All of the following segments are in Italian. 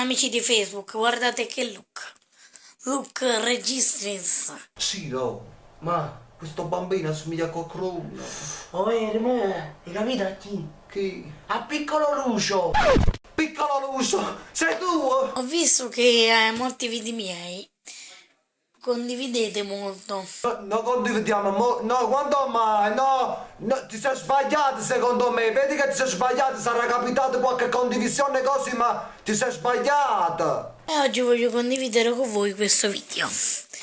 amici di Facebook, guardate che look. Look Registris. Sì, no, ma questo bambino assomiglia a qualcuno. Oh, ma hai capito a chi? Chi? A Piccolo Lucio! Piccolo Lucio, sei tu? Ho visto che molti video miei condividete molto. No, condividiamo, no, quando mai? No, ti sei sbagliato secondo me, vedi che ti sei sbagliato, sarà capitato qualche condivisione così, ma ti sei sbagliato. E oggi voglio condividere con voi questo video.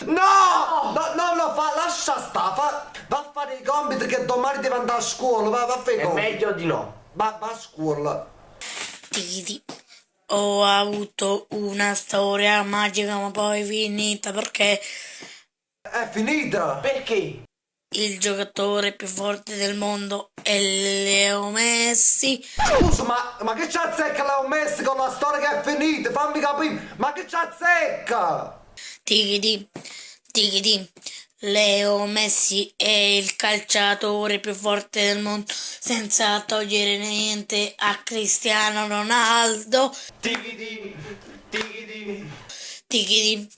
No, non lo fa, lascia sta, va a fare i compiti che domani devi andare a scuola, va a fare i È compiti. meglio di no. Va a scuola. Titi. Ho avuto una storia magica ma poi finita perché È finita. Perché? il giocatore più forte del mondo è Leo Messi. Scusa, ma che c'azzecca Leo Messi con la storia che è finita? Fammi capire, ma che c'azzecca? Titi. Leo Messi è il calciatore più forte del mondo senza togliere niente a Cristiano Ronaldo. Tigidi.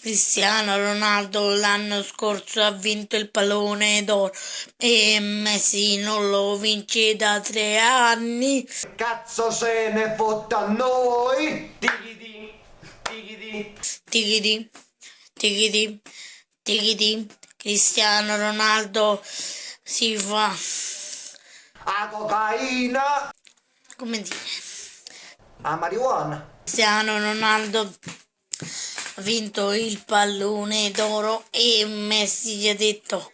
Cristiano Ronaldo l'anno scorso ha vinto il pallone d'oro e Messi non lo vince da 3 anni. Cazzo se ne fotte a noi? Tigidi. Cristiano Ronaldo si fa, A cocaina. come dire, A marijuana. Cristiano Ronaldo ha vinto il pallone d'oro e Messi gli ha detto: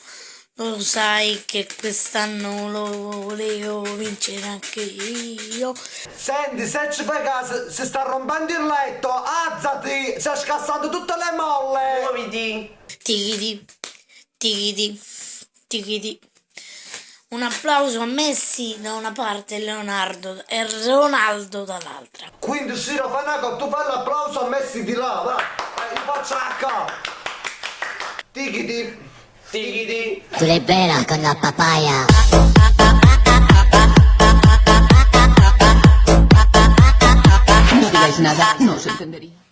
lo sai che quest'anno lo volevo vincere anche io. Senti, se ci fai caso, si sta rompendo il letto, alzati, stai scassando tutte le molle. Muoviti! Tigidi. Un applauso a Messi da una parte e Ronaldo dall'altra. Quindi Siro Fanaco, tu fai l'applauso a Messi di là, va. Io faccio H. Tigidi. Tu l'hai bella con la papaya. No digáis nada, no os entendería.